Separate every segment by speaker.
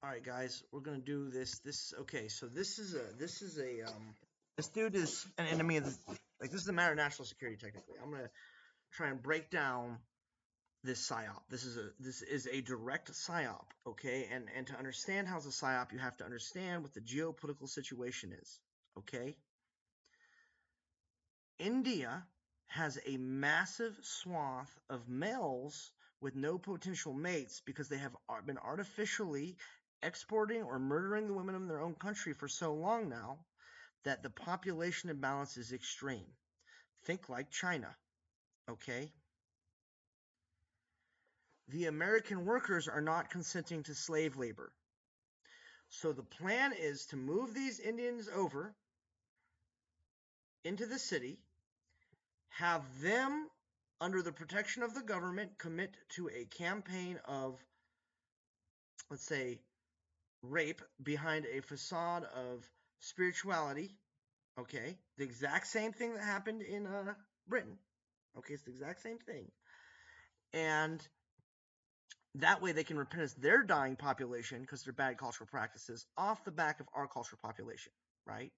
Speaker 1: All right, guys, we're gonna do this. Okay. So this dude is an enemy of like this is a matter of national security. Technically, I'm gonna try and break down this psyop. This is a direct psyop. Okay, and to understand how it's a psyop, you have to understand what the geopolitical situation is. Okay, India has a massive swath of males with no potential mates because they have been artificially exporting or murdering the women in their own country for so long now that the population imbalance is extreme. Think like China, okay? The American workers are not consenting to slave labor. So the plan is to move these Indians over into the city, have them, under the protection of the government, commit to a campaign of, let's say, rape behind a facade of spirituality. Okay, the exact same thing that happened in Britain. Okay, it's the exact same thing, and that way they can repentance their dying population because they're bad cultural practices off the back of our cultural population, right?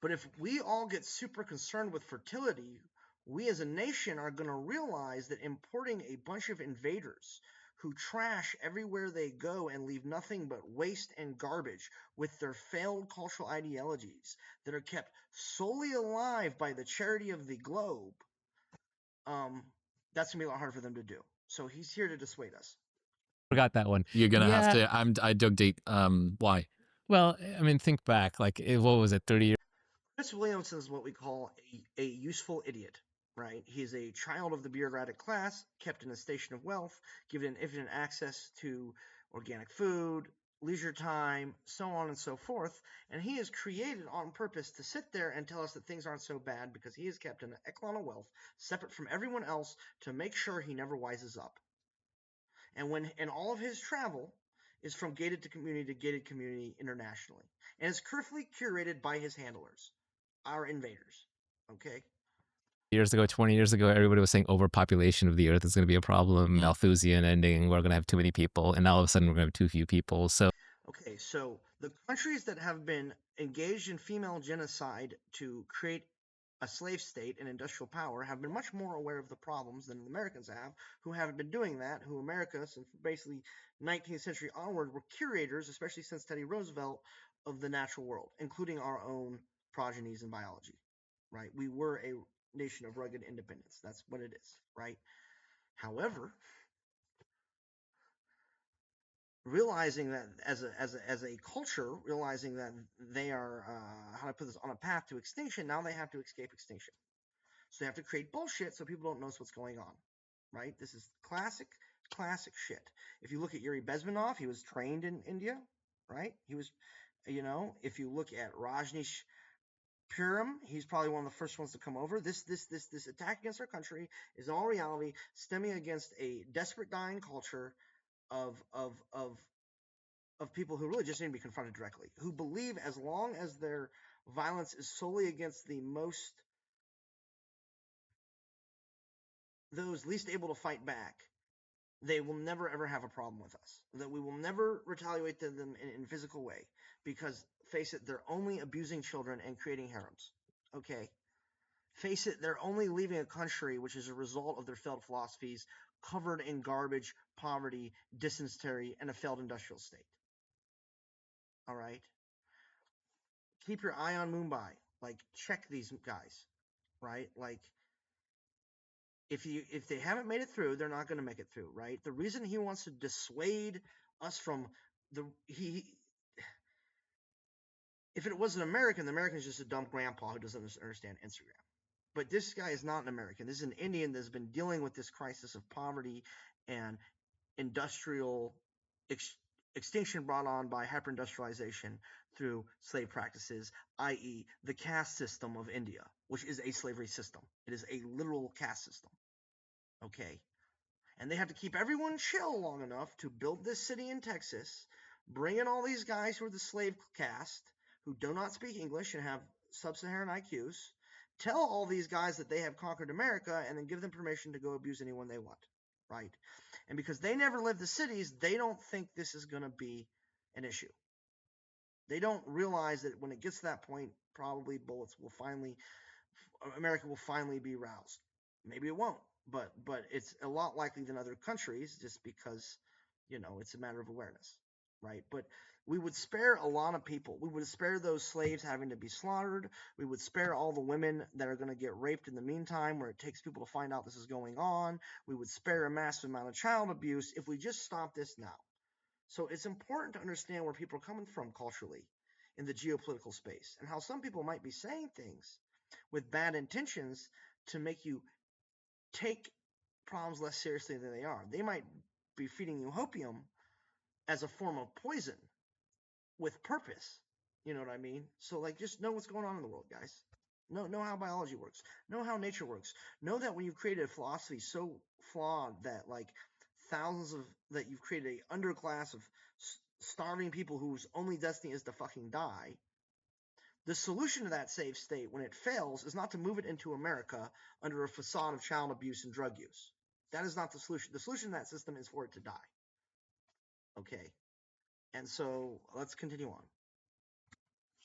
Speaker 1: But if we all get super concerned with fertility, we as a nation are going to realize that importing a bunch of invaders who trash everywhere they go and leave nothing but waste and garbage with their failed cultural ideologies that are kept solely alive by the charity of the globe, um, that's going to be a lot harder for them to do. So he's here to dissuade us.
Speaker 2: Forgot that one.
Speaker 3: You're gonna have
Speaker 2: Yeah.
Speaker 3: to. I dug deep. Why?
Speaker 2: Well, I mean, think back. Like, what was it? 30 years.
Speaker 1: Chris Williamson is what we call a useful idiot, right? He's a child of the bureaucratic class, kept in a station of wealth, given infinite access to organic food, leisure time, so on and so forth. And he is created on purpose to sit there and tell us that things aren't so bad because he is kept in an echelon of wealth, separate from everyone else, to make sure he never wises up. And all of his travel is from gated community to gated community internationally, and is carefully curated by his handlers, our invaders. Okay.
Speaker 2: Years ago, 20 years ago, everybody was saying overpopulation of the earth is going to be a problem. Malthusian ending. We're going to have too many people, and now all of a sudden we're going to have too few people. So
Speaker 1: Okay, so the countries that have been engaged in female genocide to create a slave state and industrial power have been much more aware of the problems than the Americans have, who haven't been doing that, who America, since basically 19th century onward, were curators, especially since Teddy Roosevelt, of the natural world, including our own progenies in biology, right? We were a nation of rugged independence. That's what it is, right? However, realizing that as a culture, realizing that they are how do I put this, on a path to extinction, now they have to escape extinction. So they have to create bullshit so people don't notice what's going on, right? This is classic shit. If you look at Yuri Bezmenov, he was trained in India, right? He was, if you look at Rajneesh Purim, he's probably one of the first ones to come over. This attack against our country is in all reality stemming against a desperate dying culture of of of of people who really just need to be confronted directly, who believe as long as their violence is solely against those least able to fight back, they will never ever have a problem with us. That we will never retaliate to them in physical way, because face it, they're only abusing children and creating harems. Okay, face it, they're only leaving a country which is a result of their failed philosophies, covered in garbage, poverty, dysentery, and a failed industrial state. All right. Keep your eye on Mumbai. Like, check these guys, right? Like, if they haven't made it through, they're not going to make it through, right? The reason he wants to dissuade us from if it was an American, the American is just a dumb grandpa who doesn't understand Instagram. But this guy is not an American. This is an Indian that's been dealing with this crisis of poverty and industrial extinction brought on by hyperindustrialization through slave practices, i.e., the caste system of India, which is a slavery system. It is a literal caste system. Okay. And they have to keep everyone chill long enough to build this city in Texas, bring in all these guys who are the slave caste, who do not speak English and have sub-Saharan IQs, tell all these guys that they have conquered America, and then give them permission to go abuse anyone they want, right? And because they never lived the cities, they don't think this is going to be an issue. They don't realize that when it gets to that point, probably America will finally be roused. Maybe it won't, but it's a lot likely than other countries, just because, it's a matter of awareness, right? But we would spare a lot of people. We would spare those slaves having to be slaughtered. We would spare all the women that are going to get raped in the meantime, where it takes people to find out this is going on. We would spare a massive amount of child abuse if we just stop this now. So it's important to understand where people are coming from culturally in the geopolitical space, and how some people might be saying things with bad intentions to make you take problems less seriously than they are. They might be feeding you hopium as a form of poison with purpose. You know what I mean? So, like, just know what's going on in the world, guys. Know how biology works. Know how nature works. Know that when you've created a philosophy so flawed that, like, that you've created a underclass of starving people whose only destiny is to fucking die. The solution to that safe state, when it fails, is not to move it into America under a facade of child abuse and drug use. That is not the solution. The solution to that system is for it to die. Okay. And so let's continue on.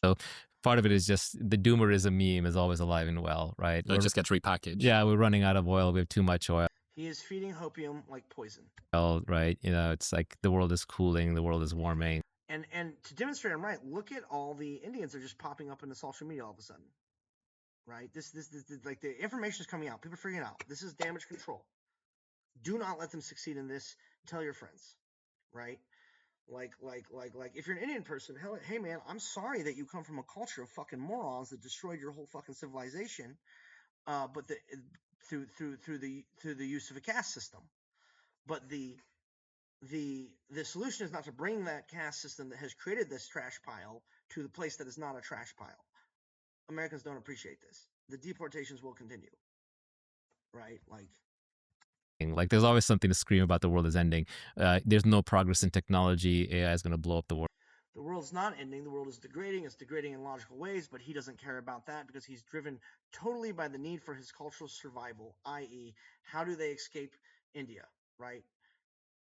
Speaker 2: So part of it is just the doomerism meme is always alive and well, right?
Speaker 3: It just gets repackaged.
Speaker 2: Yeah, we're running out of oil. We have too much oil.
Speaker 1: He is feeding hopium like poison.
Speaker 2: Right? It's like the world is cooling, the world is warming.
Speaker 1: And to demonstrate I'm right, look at all the Indians are just popping up into social media all of a sudden. Right? This like, the information is coming out. People are figuring it out. This is damage control. Do not let them succeed in this. Tell your friends. Right? Like, if you're an Indian person, hey man, I'm sorry that you come from a culture of fucking morons that destroyed your whole fucking civilization, but through the use of a caste system. But the solution is not to bring that caste system that has created this trash pile to the place that is not a trash pile. Americans don't appreciate this. The deportations will continue. Right?
Speaker 2: Like, there's always something to scream about the world is ending. There's no progress in technology. AI is going to blow up the world.
Speaker 1: The world's not ending. The world is degrading. It's degrading in logical ways, but he doesn't care about that because he's driven totally by the need for his cultural survival, i.e., how do they escape India, right?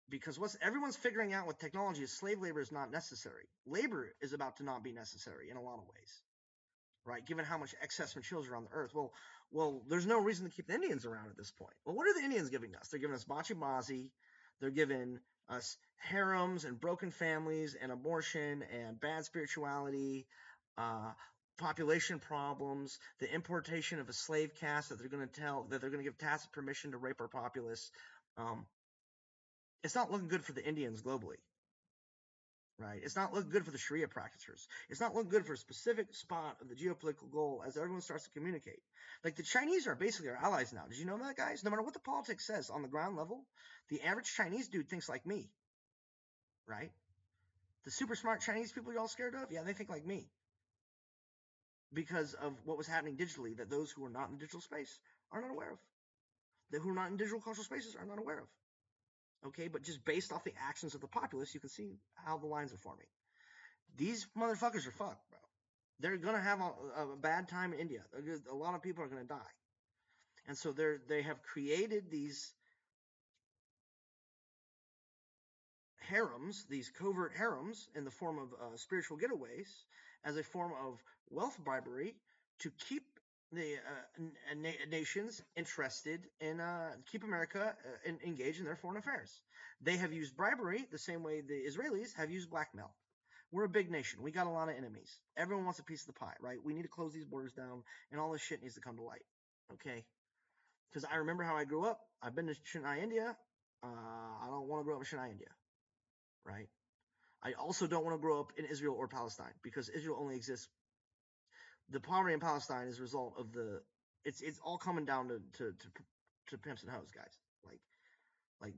Speaker 1: Because everyone's figuring out with technology is slave labor is not necessary. Labor is about to not be necessary in a lot of ways, right? Given how much excess materials are on the earth. Well, there's no reason to keep the Indians around at this point. Well, what are the Indians giving us? They're giving us bachi-bazi. They're giving us harems and broken families and abortion and bad spirituality, population problems, the importation of a slave caste that they're going to give tacit permission to rape our populace. It's not looking good for the Indians globally, right? It's not looking good for the Sharia practitioners. It's not looking good for a specific spot of the geopolitical goal as everyone starts to communicate. Like, the Chinese are basically our allies now. Did you know that, guys? No matter what the politics says on the ground level, the average Chinese dude thinks like me, right? The super smart Chinese people you're all scared of, yeah, they think like me. Because of what was happening digitally that those who are not in the digital space are not aware of. They who are not in digital cultural spaces are not aware of. Okay, but just based off the actions of the populace, you can see how the lines are forming. These motherfuckers are fucked, bro. They're gonna have a bad time in India. A lot of people are gonna die, and so they have created these harems, these covert harems, in the form of spiritual getaways, as a form of wealth bribery to keep the nations interested in keep America engaged in their foreign affairs. They have used bribery the same way the Israelis have used blackmail. We're a big nation. We got a lot of enemies. Everyone wants a piece of the pie, right? We need to close these borders down, and all this shit needs to come to light. Okay? Because I remember how I grew up. I've been to Chennai, India. I don't want to grow up in Chennai, India. Right? I also don't want to grow up in Israel or Palestine, because Israel only exists. The poverty in Palestine is a result of it's all coming down to pimps and hoes, guys. Like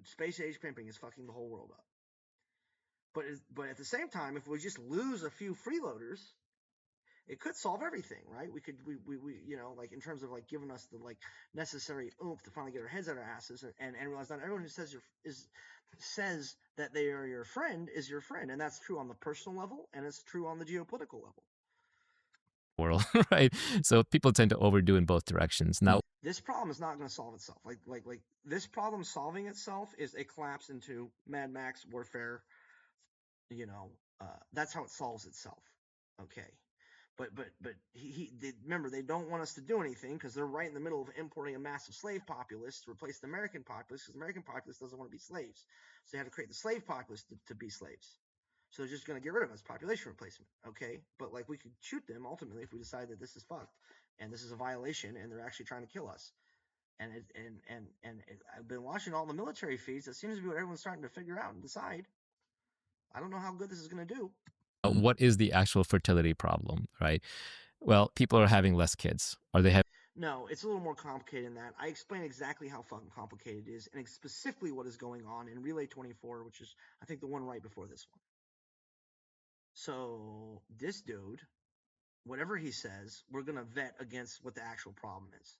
Speaker 1: space age pimping is fucking the whole world up. But at the same time, if we just lose a few freeloaders, it could solve everything, right? We like, in terms of like giving us the like necessary oomph to finally get our heads out of our asses and realize not everyone who says that they are your friend is your friend, and that's true on the personal level and it's true on the geopolitical level.
Speaker 2: World, right? So people tend to overdo in both directions. Now,
Speaker 1: this problem is not going to solve itself. Like this problem solving itself is a collapse into Mad Max warfare That's how it solves itself. Okay. But remember, they don't want us to do anything because they're right in the middle of importing a massive slave populace to replace the American populace, because the American populace doesn't want to be slaves. So they have to create the slave populace to be slaves. So they're just going to get rid of us, population replacement. Okay, but like we could shoot them ultimately if we decide that this is fucked and this is a violation and they're actually trying to kill us. I've been watching all the military feeds. That seems to be what everyone's starting to figure out and decide. I don't know how good this is going to do.
Speaker 2: What is the actual fertility problem, right? Well, people are having less kids. Are they having?
Speaker 1: No, it's a little more complicated than that. I explain exactly how fucking complicated it is and specifically what is going on in Relay 24, which is, I think, the one right before this one. So this dude, whatever he says, we're going to vet against what the actual problem is.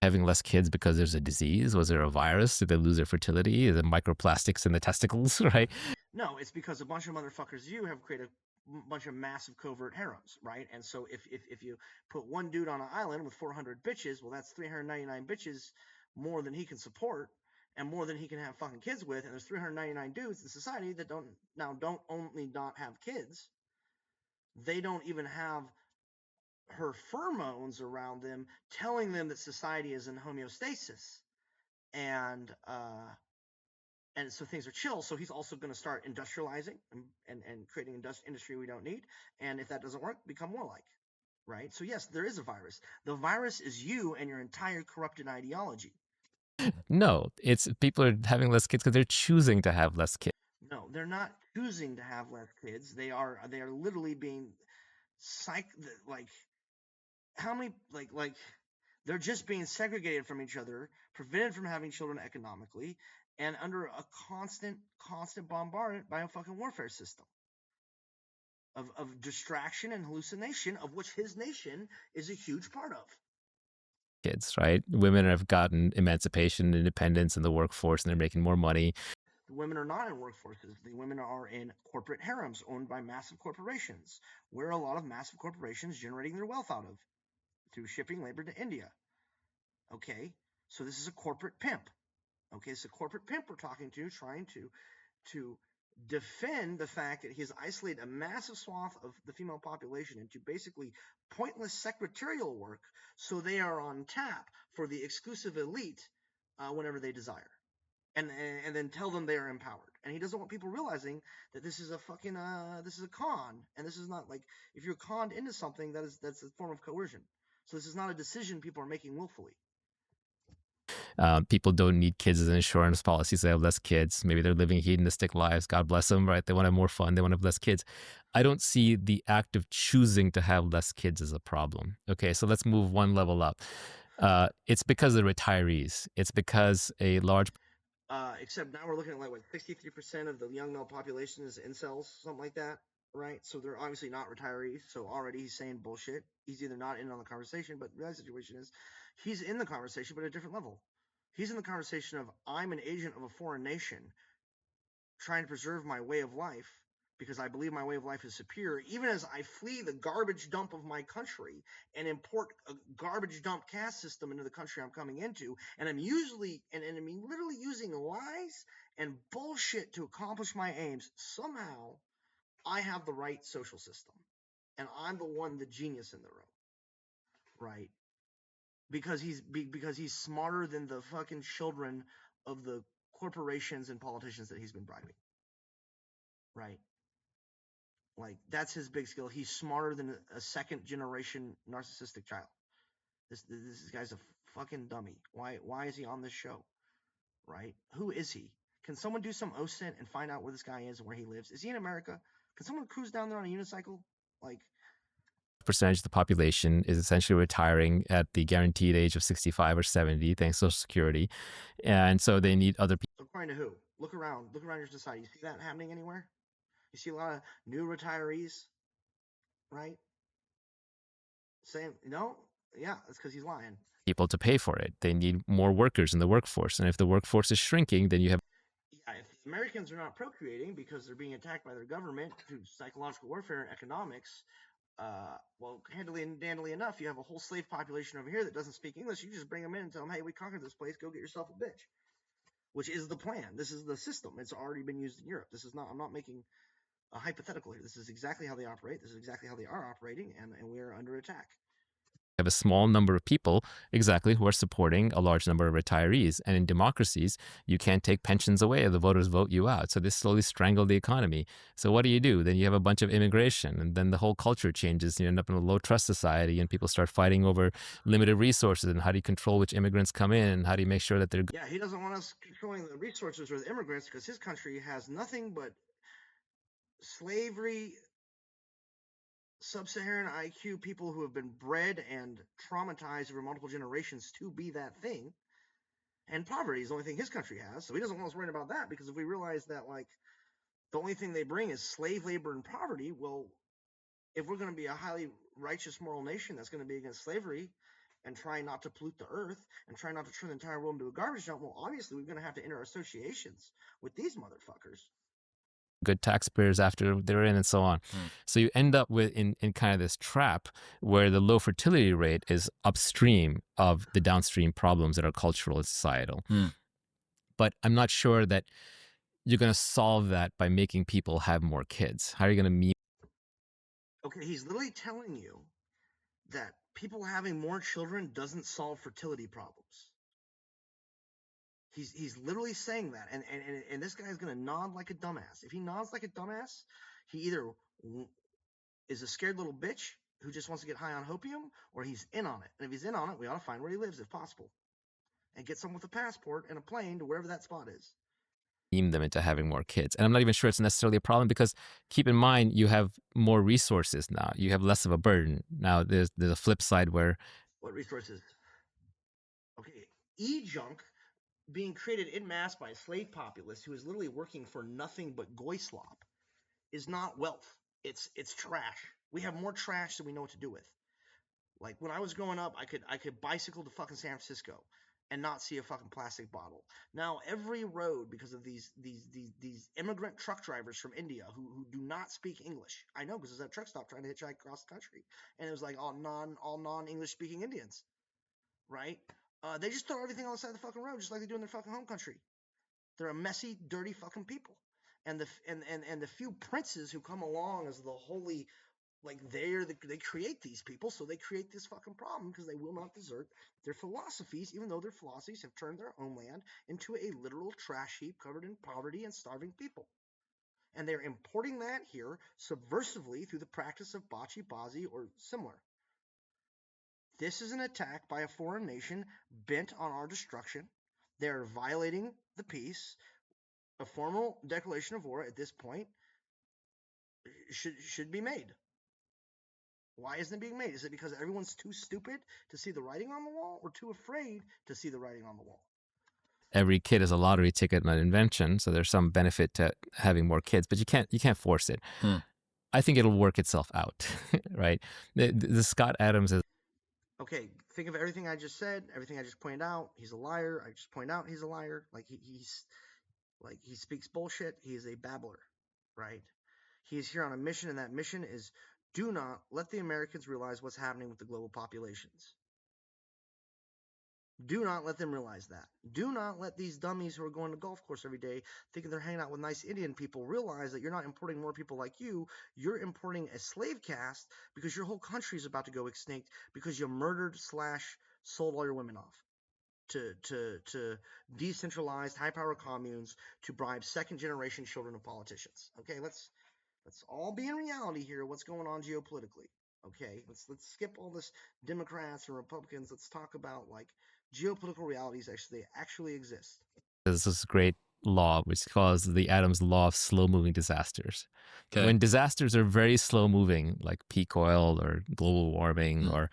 Speaker 2: Having less kids because there's a disease? Was there a virus? Did they lose their fertility? Is it microplastics in the testicles, right?
Speaker 1: No, it's because a bunch of motherfuckers you have created a bunch of massive covert harems, right? And so if you put one dude on an island with 400 bitches, well, that's 399 bitches more than he can support and more than he can have fucking kids with. And there's 399 dudes in society that don't only not have kids, they don't even have her pheromones around them telling them that society is in homeostasis. And so things are chill. So he's also going to start industrializing and creating industry we don't need. And if that doesn't work, become warlike, right? So yes, there is a virus. The virus is you and your entire corrupted ideology.
Speaker 2: No, it's people are having less kids because they're choosing to have less kids.
Speaker 1: No, they're not choosing to have less kids. They are literally being like how many like they're just being segregated from each other, prevented from having children economically, and under a constant bombardment by a fucking warfare system of distraction and hallucination, of which his nation is a huge part of.
Speaker 2: Kids, right? Women have gotten emancipation, independence in the workforce, and they're making more money.
Speaker 1: The women are not in workforces. The women are in corporate harems owned by massive corporations, where a lot of massive corporations generating their wealth out of through shipping labor to India. Okay, so this is a corporate pimp. Okay, it's a corporate pimp we're talking to, trying to defend the fact that he has isolated a massive swath of the female population into basically pointless secretarial work, so they are on tap for the exclusive elite whenever they desire, and then tell them they are empowered. And he doesn't want people realizing that this is a fucking this is a con, and this is not like, if you're conned into something, that's a form of coercion. So this is not a decision people are making willfully.
Speaker 2: People don't need kids as an insurance policy, so they have less kids. Maybe they're living hedonistic lives. God bless them, right? They want to have more fun. They want to have less kids. I don't see the act of choosing to have less kids as a problem. Okay, so let's move one level up. It's because of the retirees. It's because a large
Speaker 1: Except now we're looking at like what 63% of the young male population is incels, something like that, right? So they're obviously not retirees. So already he's saying bullshit. He's either not in on the conversation, but the other situation is he's in the conversation, but at a different level. He's in the conversation of, I'm an agent of a foreign nation trying to preserve my way of life because I believe my way of life is superior, even as I flee the garbage dump of my country and import a garbage dump caste system into the country I'm coming into. And I'm literally using lies and bullshit to accomplish my aims. Somehow I have the right social system, and I'm the genius in the room, right? Because he's smarter than the fucking children of the corporations and politicians that he's been bribing, right? Like, that's his big skill. He's smarter than a second generation narcissistic child. This guy's a fucking dummy. Why is he on this show? Right? Who is he? Can someone do some OSINT and find out where this guy is and where he lives? Is he in America? Can someone cruise down there on a unicycle? Like,
Speaker 2: percentage of the population is essentially retiring at the guaranteed age of 65 or 70, thanks to Social Security. And so they need other people.
Speaker 1: according to who? Look around your society. You see that happening anywhere? You see a lot of new retirees, right? Saying, no, yeah, that's because he's lying.
Speaker 2: People to pay for it. They need more workers in the workforce. And if the workforce is shrinking, then you have.
Speaker 1: Yeah, if the Americans are not procreating because they're being attacked by their government through psychological warfare and economics, well, handily and dandily enough, you have a whole slave population over here that doesn't speak English. You just bring them in and tell them, hey, we conquered this place. Go get yourself a bitch. Which is the plan. This is the system. It's already been used in Europe. This is not, I'm not making hypothetical here. This is exactly how they operate. This is exactly how they are operating, and we are under attack.
Speaker 2: Have a small number of people exactly who are supporting a large number of retirees. And in democracies, you can't take pensions away. The voters vote you out. So this slowly strangled the economy. So what do? Then you have a bunch of immigration, and then the whole culture changes. You end up in a low trust society, and people start fighting over limited resources. And how do you control which immigrants come in? How do you make sure that they're
Speaker 1: Yeah, he doesn't want us controlling the resources or the immigrants because his country has nothing but slavery, sub-Saharan IQ people who have been bred and traumatized over multiple generations to be that thing. And poverty is the only thing his country has. So he doesn't want us worrying about that, because if we realize that, like, the only thing they bring is slave labor and poverty, well, if we're going to be a highly righteous moral nation that's going to be against slavery and try not to pollute the earth and try not to turn the entire world into a garbage dump, well, obviously we're going to have to enter associations with these motherfuckers.
Speaker 2: good taxpayers after they're in, and so on. So you end up with in kind of this trap where the low fertility rate is upstream of the downstream problems that are cultural and societal. But I'm not sure that you're going to solve that by making people have more kids. How are you going to meet?
Speaker 1: Okay, he's literally telling you that people having more children doesn't solve fertility problems. He's literally saying that, and this guy's gonna nod like a dumbass. If he nods like a dumbass, he either is a scared little bitch who just wants to get high on hopium, or he's in on it. And if he's in on it, we ought to find where he lives if possible, and get someone with a passport and a plane to wherever that spot is.
Speaker 2: Them into having more kids. And I'm not even sure it's necessarily a problem, because keep in mind, you have more resources now. You have less of a burden. Now there's a flip side where
Speaker 1: What resources? Okay, e-junk being created in mass by a slave populace who is literally working for nothing but goy slop is not wealth. It's trash. We have more trash than we know what to do with. Like, when I was growing up, I could bicycle to fucking San Francisco and not see a fucking plastic bottle. Now every road, because of these immigrant truck drivers from India who do not speak English. I know, because there's that truck stop trying to hitchhike across the country, and it was like all non English speaking Indians, right? They just throw everything on the side of the fucking road, just like they do in their fucking home country. They're a messy, dirty fucking people. And the few princes who come along as the holy, like, they create these people, so they create this fucking problem because they will not desert their philosophies, even though their philosophies have turned their homeland into a literal trash heap covered in poverty and starving people. And they're importing that here subversively through the practice of bachi-bazi or similar. This is an attack by a foreign nation bent on our destruction. They're violating the peace. A formal declaration of war at this point should be made. Why isn't it being made? Is it because everyone's too stupid to see the writing on the wall, or too afraid to see the writing on the wall?
Speaker 2: every kid is a lottery ticket and an invention, so there's some benefit to having more kids, but you can't force it. I think it'll work itself out, right? The Scott Adams is
Speaker 1: Okay, think of everything I just said, everything I just pointed out. He's a liar. I just point out he's a liar. Like, he speaks bullshit. He is a babbler, right? He is here on a mission, and that mission is: do not let the Americans realize what's happening with the global populations. Do not let them realize that. Do not let these dummies who are going to golf course every day thinking they're hanging out with nice Indian people realize that you're not importing more people like you. You're importing a slave caste because your whole country is about to go extinct because you murdered / sold all your women off to decentralized high-power communes to bribe second-generation children of politicians. Okay, let's all be in reality here. What's going on geopolitically? Okay, let's skip all this Democrats and Republicans. Let's talk about, like, geopolitical realities actually exist.
Speaker 2: this great law, which calls the Adams law of slow-moving disasters.
Speaker 3: Okay.
Speaker 2: When disasters are very slow-moving, like peak oil or global warming or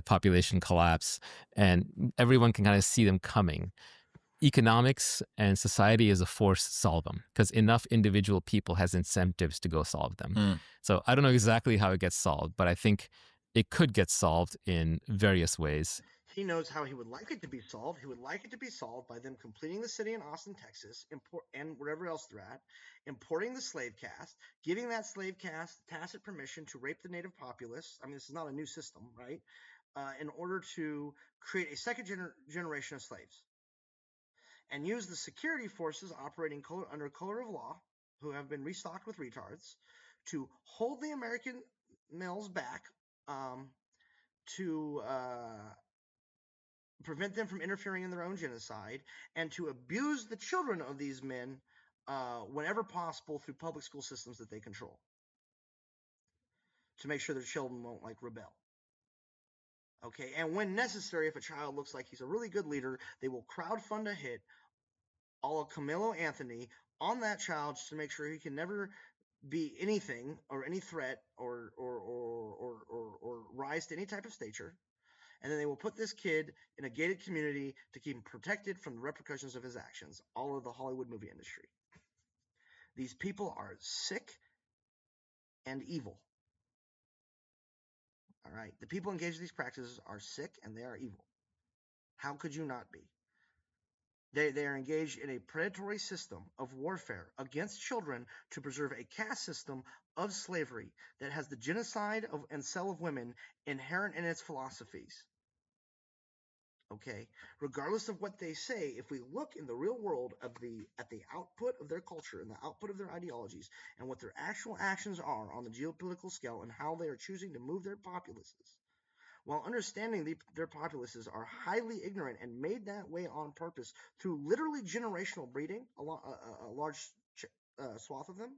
Speaker 2: population collapse, and everyone can kind of see them coming, economics and society as a force solve them, because enough individual people has incentives to go solve them. So I don't know exactly how it gets solved, but I think it could get solved in various ways.
Speaker 1: He knows how he would like it to be solved. He would like it to be solved by them completing the city in Austin, Texas, and wherever else they're at, importing the slave caste, giving that slave caste tacit permission to rape the native populace. I mean, this is not a new system, right? In order to create a second generation of slaves, and use the security forces operating under color of law who have been restocked with retards to hold the American males back, to prevent them from interfering in their own genocide, and to abuse the children of these men whenever possible through public school systems that they control, to make sure their children won't like rebel. Okay, and when necessary, if a child looks like he's a really good leader, they will crowdfund a hit, a la Camilo Anthony, on that child just to make sure he can never be anything or any threat or rise to any type of stature. And then they will put this kid in a gated community to keep him protected from the repercussions of his actions. All of the Hollywood movie industry. These people are sick and evil. All right, the people engaged in these practices are sick and they are evil. How could you not be? They are engaged in a predatory system of warfare against children to preserve a caste system of slavery that has the genocide and sale of women inherent in its philosophies. Okay, regardless of what they say, if we look in the real world at the output of their culture and the output of their ideologies and what their actual actions are on the geopolitical scale and how they are choosing to move their populaces, while understanding their populaces are highly ignorant and made that way on purpose through literally generational breeding, a large swath of them,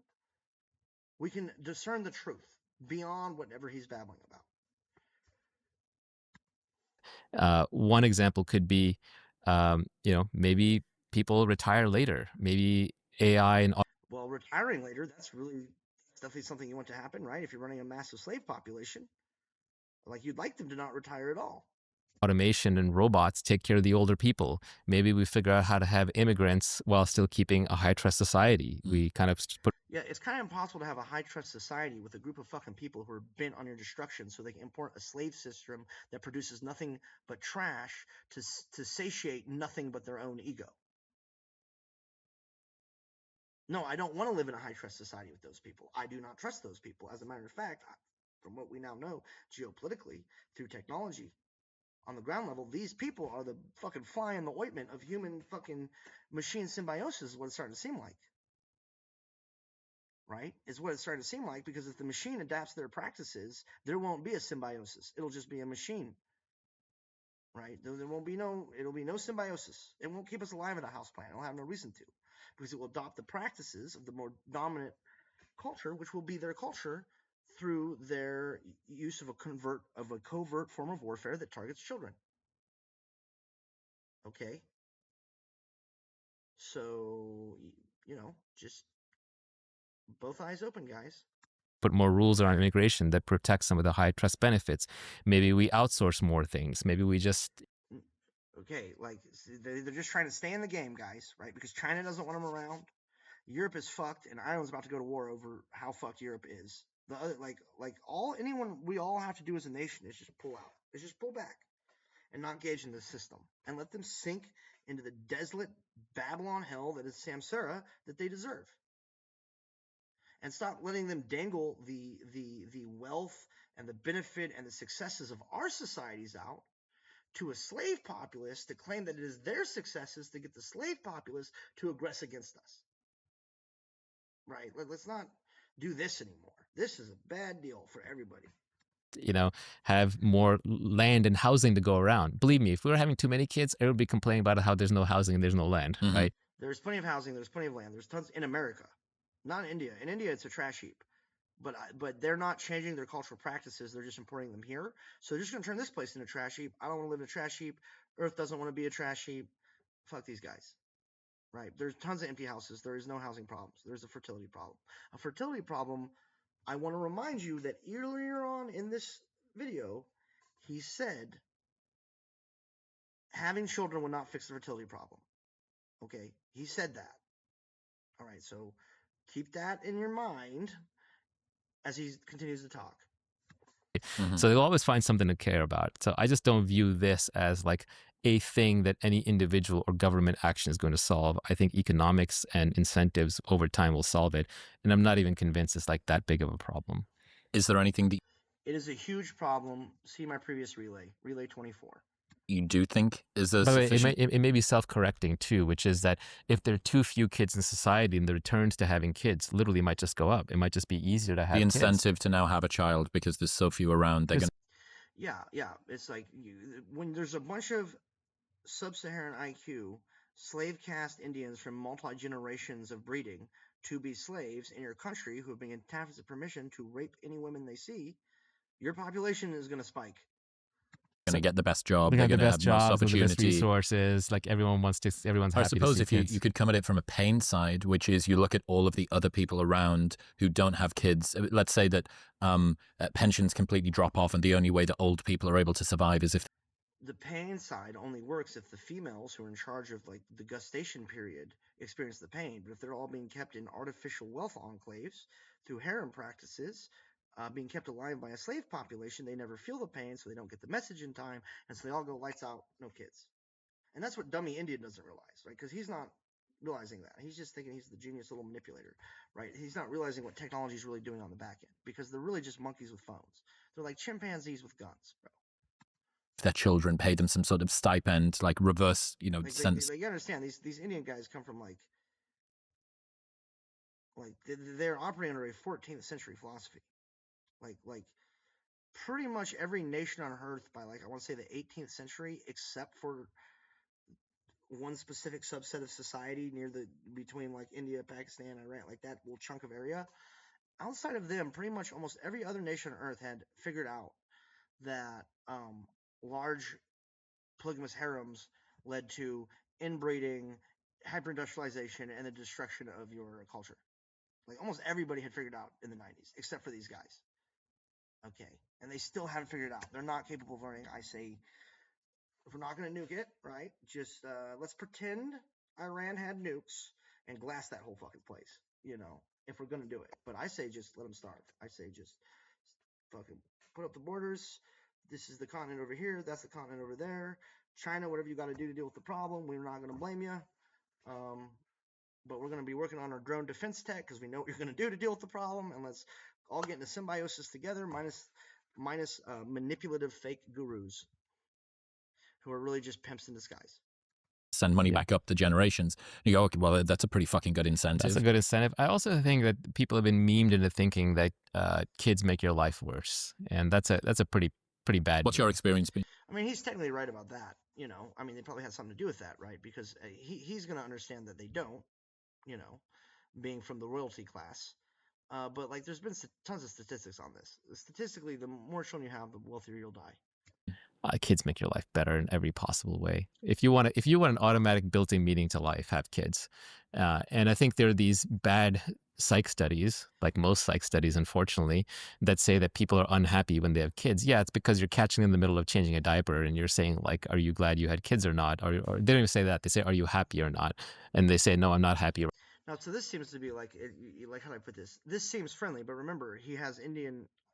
Speaker 1: we can discern the truth beyond whatever he's babbling
Speaker 2: about. One example could be, maybe people retire later. Maybe AI and
Speaker 1: well, retiring later, that's definitely something you want to happen, right? If you're running a massive slave population, like you'd like them to not retire at all.
Speaker 2: Automation and robots take care of the older people. Maybe we figure out how to have immigrants while still keeping a high trust society. We kind of put.
Speaker 1: Yeah, it's kind of impossible to have a high trust society with a group of fucking people who are bent on your destruction so they can import a slave system that produces nothing but trash to satiate nothing but their own ego. No, I don't want to live in a high trust society with those people. I do not trust those people. As a matter of fact, from what we now know geopolitically through technology, on the ground level, these people are the fucking fly in the ointment of human fucking machine symbiosis, is what it's starting to seem like. Right? Is what it's starting to seem like, because if the machine adapts their practices, there won't be a symbiosis. It'll just be a machine. Right? It'll be no symbiosis. It won't keep us alive in a house plant. It'll have no reason to, because it will adopt the practices of the more dominant culture, which will be their culture, through their use of a covert form of warfare that targets children. Okay? So, just both eyes open, guys.
Speaker 2: Put more rules around immigration that protect some of the high trust benefits. Maybe we outsource more things. Maybe we just.
Speaker 1: Okay, like they're just trying to stay in the game, guys, right? Because China doesn't want them around. Europe is fucked, and Ireland's about to go to war over how fucked Europe is. The other, we all have to do as a nation is just pull out. Is just pull back and not engage in the system and let them sink into the desolate Babylon hell that is Samsara that they deserve. And stop letting them dangle the wealth and the benefit and the successes of our societies out to a slave populace to claim that it is their successes to get the slave populace to aggress against us. Right? Let's not do this anymore. This is a bad deal for everybody.
Speaker 2: Have more land and housing to go around. Believe me, if we were having too many kids, everyone would be complaining about how there's no housing and there's no land, right?
Speaker 1: There's plenty of housing. There's plenty of land. There's tons in America, not in India. In India, it's a trash heap. But they're not changing their cultural practices. They're just importing them here. So they're just going to turn this place into a trash heap. I don't want to live in a trash heap. Earth doesn't want to be a trash heap. Fuck these guys. Right? There's tons of empty houses. There is no housing problems. There's a fertility problem. A fertility problem, I want to remind you that earlier on in this video, he said having children would not fix the fertility problem. Okay? He said that. All right, so keep that in your mind as he continues to talk.
Speaker 2: So they'll always find something to care about. So I just don't view this as like a thing that any individual or government action is going to solve. I think economics and incentives over time will solve it. And I'm not even convinced it's like that big of a problem.
Speaker 3: Is there anything
Speaker 1: It is a huge problem. See my previous relay 24.
Speaker 3: you do think is a
Speaker 2: By the way,
Speaker 3: sufficient...
Speaker 2: it may be self-correcting too, which is that if there are too few kids in society, and the returns to having kids literally might just go up. It might just be easier to have
Speaker 3: the
Speaker 2: kids.
Speaker 3: incentive to now have a child because there's so few around, they're going
Speaker 1: Yeah. It's like when there's a bunch of sub-Saharan IQ slave caste Indians from multi-generations of breeding to be slaves in your country who have been given tacit permission to rape any women they see, your population is going to spike.
Speaker 3: to get the best job.
Speaker 2: They're
Speaker 3: They're
Speaker 2: gonna
Speaker 3: going
Speaker 2: have
Speaker 3: to
Speaker 2: the best
Speaker 3: have most
Speaker 2: jobs, with the best
Speaker 3: opportunity.
Speaker 2: resources. Like everyone's
Speaker 3: I
Speaker 2: happy
Speaker 3: suppose
Speaker 2: to see
Speaker 3: if you,
Speaker 2: kids.
Speaker 3: you could come at it from a pain side, which is you look at all of the other people around who don't have kids. Let's say that pensions completely drop off, and the only way that old people are able to survive is if
Speaker 1: The pain side only works if the females who are in charge of like the gestation period experience the pain. But if they're all being kept in artificial wealth enclaves through harem practices, being kept alive by a slave population, they never feel the pain, so they don't get the message in time, and so they all go lights out, no kids. And that's what dummy Indian doesn't realize, right? Because he's not realizing that. He's just thinking he's the genius little manipulator, right? He's not realizing what technology is really doing on the back end, because they're really just monkeys with phones. They're like chimpanzees with guns, bro.
Speaker 3: their children pay them some sort of stipend, like reverse,
Speaker 1: Like
Speaker 3: sense.
Speaker 1: you understand these Indian guys come from like they're operating under a 14th century philosophy. Like pretty much every nation on earth by like I want to say the 18th century, except for one specific subset of society near the between like India, Pakistan, Iran, like that little chunk of area. Outside of them, pretty much almost every other nation on earth had figured out that large polygamous harems led to inbreeding, hyperindustrialization, and the destruction of your culture. Like almost everybody had figured out in the 90s, except for these guys. Okay, and they still haven't figured it out. They're not capable of learning. I say, if we're not going to nuke it, right? Just let's pretend Iran had nukes and glass that whole fucking place. If we're going to do it. But I say just let them starve. I say just fucking put up the borders. This is the continent over here. That's the continent over there. China, whatever you got to do to deal with the problem, we're not going to blame you. But we're going to be working on our drone defense tech because we know what you're going to do to deal with the problem, and let's all get into symbiosis together, minus manipulative fake gurus who are really just pimps in disguise.
Speaker 3: Send money back up the generations. You go, okay, well, that's a pretty fucking good incentive.
Speaker 2: That's a good incentive. I also think that people have been memed into thinking that kids make your life worse, and that's a pretty bad.
Speaker 3: What's your experience been?
Speaker 1: I mean, he's technically right about that. I mean, they probably had something to do with that, right? Because he's going to understand that they don't. Being from the royalty class. But like, there's been tons of statistics on this. Statistically, the more children you have, the wealthier you'll die.
Speaker 2: Kids make your life better in every possible way. If you want an automatic built-in meaning to life, have kids. And I think there are these bad psych studies, like most psych studies, unfortunately, that say that people are unhappy when they have kids. Yeah, it's because you're catching them in the middle of changing a diaper and you're saying like, are you glad you had kids or not? Or they don't even say that. They say, are you happy or not? And they say, no, I'm not happy.
Speaker 1: Now, so this seems to be like how do I put this? This seems friendly, but remember, he has an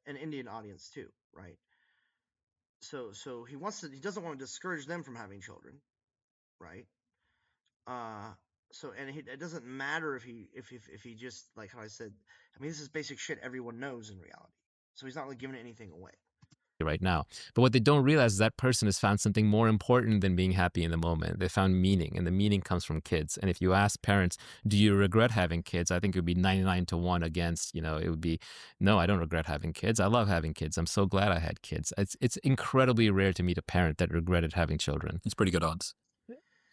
Speaker 1: Indian audience too, right? So he doesn't want to discourage them from having children, right? It doesn't matter if he just, like how I said, I mean, this is basic shit everyone knows in reality. So he's not really giving anything away
Speaker 2: right now. But what they don't realize is that person has found something more important than being happy in the moment. They found meaning, and the meaning comes from kids. And if you ask parents, do you regret having kids? I think it would be 99 to 1 against, it would be, no, I don't regret having kids. I love having kids. I'm so glad I had kids. It's incredibly rare to meet a parent that regretted having children.
Speaker 3: It's pretty good odds.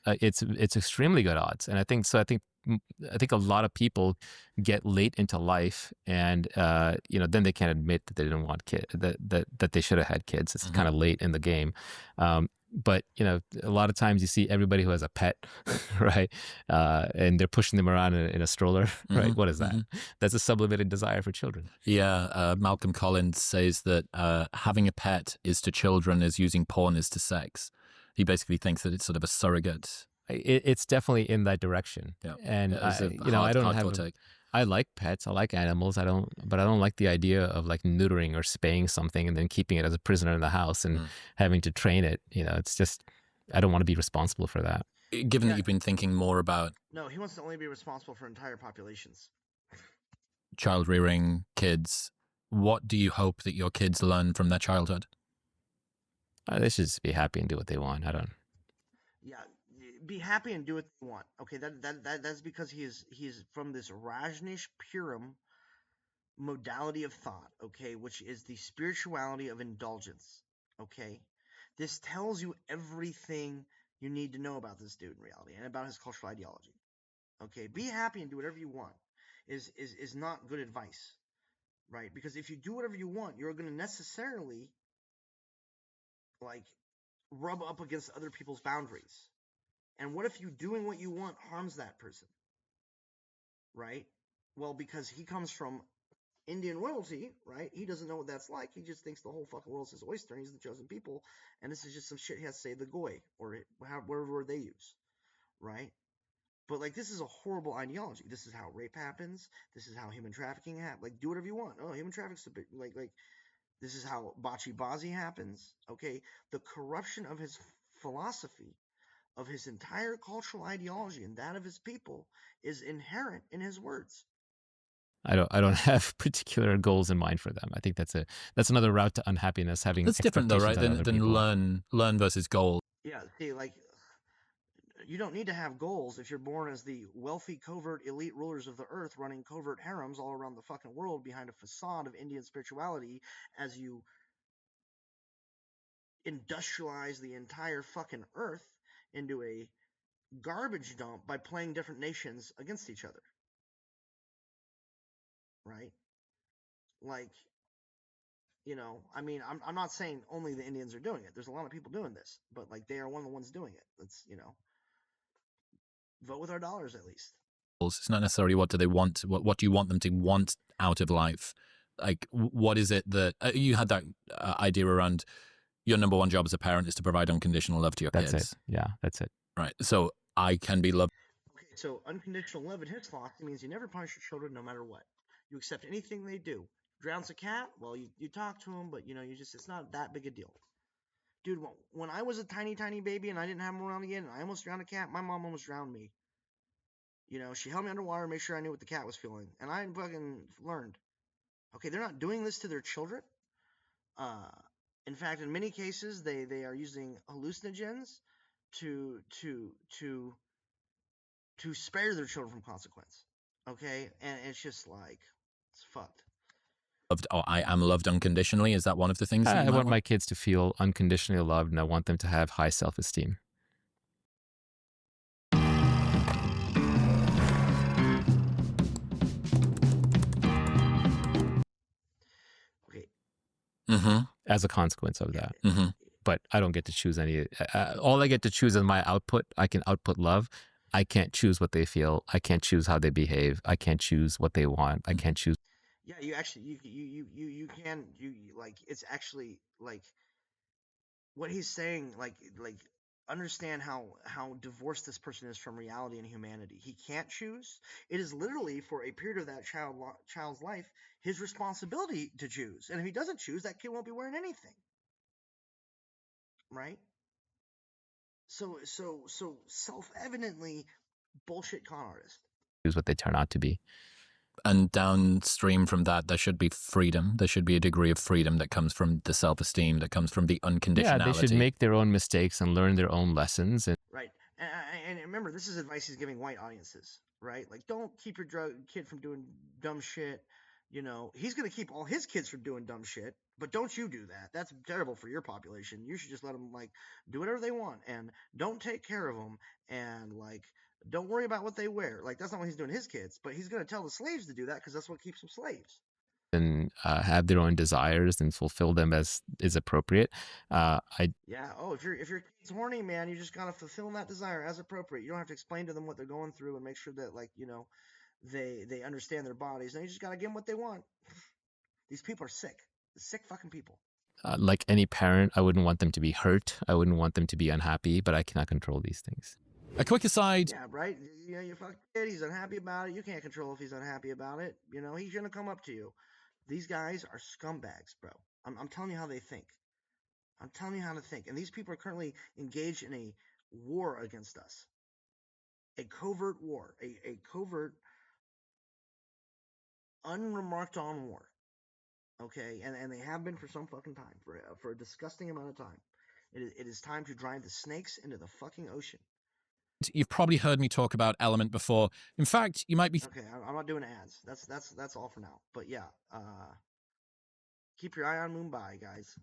Speaker 2: It's extremely good odds. And I think a lot of people get late into life, and then they can't admit that they didn't want kids, that they should have had kids. It's kind of late in the game. But a lot of times you see everybody who has a pet, right? And they're pushing them around in a stroller, right? What is that? That's a sublimated desire for children.
Speaker 3: Yeah, Malcolm Collins says that having a pet is to children as using porn is to sex. He basically thinks that it's sort of a surrogate.
Speaker 2: It's definitely in that direction.
Speaker 3: Yeah.
Speaker 2: And
Speaker 3: I don't have.
Speaker 2: I like pets. I like animals. But I don't like the idea of like neutering or spaying something and then keeping it as a prisoner in the house and having to train it. It's just, I don't want to be responsible for that.
Speaker 3: Given that you've been thinking more about...
Speaker 1: No, he wants to only be responsible for entire populations.
Speaker 3: Child rearing, kids. What do you hope that your kids learn from their childhood?
Speaker 2: They should just be happy and do what they want. I don't.
Speaker 1: Yeah, be happy and do what they want. Okay, that's because he is from this Rajneesh Puram modality of thought, okay, which is the spirituality of indulgence. Okay, this tells you everything you need to know about this dude in reality and about his cultural ideology. Okay, be happy and do whatever you want is not good advice, right? Because if you do whatever you want, you're going to necessarily like rub up against other people's boundaries. And what if you doing what you want harms that person, right? Well, because he comes from Indian royalty, right? He doesn't know what that's like. He just thinks the whole fucking world's his oyster and he's the chosen people. And this is just some shit he has to say the goy or whatever word they use, right? But like, this is a horrible ideology. This is how rape happens. This is how human trafficking happens. Like, do whatever you want. Oh, human trafficking's a bit like this is how bocce bazi happens. Okay, the corruption of his philosophy, of his entire cultural ideology, and that of his people is inherent in his words.
Speaker 2: I don't have particular goals in mind for them. I think that's another route to unhappiness. Having
Speaker 3: That's different though, right?
Speaker 2: expectations on other
Speaker 3: Than
Speaker 2: people.
Speaker 3: learn versus goal.
Speaker 1: Yeah, see, like, you don't need to have goals if you're born as the wealthy, covert, elite rulers of the earth running covert harems all around the fucking world behind a facade of Indian spirituality as you industrialize the entire fucking earth into a garbage dump by playing different nations against each other. Right? Like, I mean, I'm not saying only the Indians are doing it. There's a lot of people doing this, but like they are one of the ones doing it. Let's, vote with our dollars at least.
Speaker 3: It's not necessarily what do they want. What do you want them to want out of life? Like, what is it that you had that idea around? Your number one job as a parent is to provide unconditional love to your
Speaker 2: That's
Speaker 3: kids.
Speaker 2: it. Yeah, that's it.
Speaker 3: Right. So I can be loved.
Speaker 1: Okay, so unconditional love in his philosophy means you never punish your children no matter what. You accept anything they do. Drowns a cat? Well, you talk to him, but it's not that big a deal. Dude, when I was a tiny, tiny baby and I didn't have him around again, and I almost drowned a cat, my mom almost drowned me. She held me underwater, made sure I knew what the cat was feeling, and I fucking learned. Okay, they're not doing this to their children. Uh, in fact, in many cases, they are using hallucinogens to to to to spare their children from consequence. Okay, and it's just like it's fucked.
Speaker 3: Or I am loved unconditionally. Is that one of the things that
Speaker 2: I
Speaker 3: you might
Speaker 2: want my kids to feel unconditionally loved, and I want them to have high self-esteem.
Speaker 1: Okay.
Speaker 2: As a consequence of that.
Speaker 3: Mm-hmm.
Speaker 2: But I don't get to choose any. All I get to choose is my output. I can output love. I can't choose what they feel. I can't choose how they behave. I can't choose what they want. I can't choose.
Speaker 1: Yeah, you actually you can like it's actually like what he's saying like understand how divorced this person is from reality and humanity. He can't choose. It is literally for a period of that child's life his responsibility to choose. And if he doesn't choose, that kid won't be wearing anything. Right? So self-evidently bullshit con artist.
Speaker 2: Choose what they turn out to be.
Speaker 3: And downstream from that, there should be freedom. There should be a degree of freedom that comes from the self-esteem, that comes from the unconditionality.
Speaker 2: Yeah, they should make their own mistakes and learn their own lessons.
Speaker 1: Right. And remember, this is advice he's giving white audiences, right? Like, don't keep your kid from doing dumb shit. He's going to keep all his kids from doing dumb shit, but don't you do that. That's terrible for your population. You should just let them, like, do whatever they want and don't take care of them and, like, don't worry about what they wear. Like, that's not what he's doing to his kids, but he's going to tell the slaves to do that because that's what keeps them slaves.
Speaker 2: And have their own desires and fulfill them as is appropriate.
Speaker 1: Yeah. Oh, if your kid's horny, man, you just gotta fulfill that desire as appropriate. You don't have to explain to them what they're going through and make sure that they understand their bodies. And you just gotta give them what they want. These people are sick. Sick fucking people.
Speaker 2: Like any parent, I wouldn't want them to be hurt. I wouldn't want them to be unhappy, but I cannot control these things.
Speaker 3: A quick aside.
Speaker 1: Yeah, right. You fuck kid. He's unhappy about it. You can't control if he's unhappy about it. He's gonna come up to you. These guys are scumbags, bro. I'm telling you how they think. I'm telling you how to think. And these people are currently engaged in a war against us. A covert war. A covert, unremarked on war. Okay? And they have been for some fucking time. For a disgusting amount of time. It is time to drive the snakes into the fucking ocean.
Speaker 3: You've probably heard me talk about Element before. In fact, you might be.
Speaker 1: Okay, I'm not doing ads. That's all for now. But yeah, keep your eye on Mumbai, guys.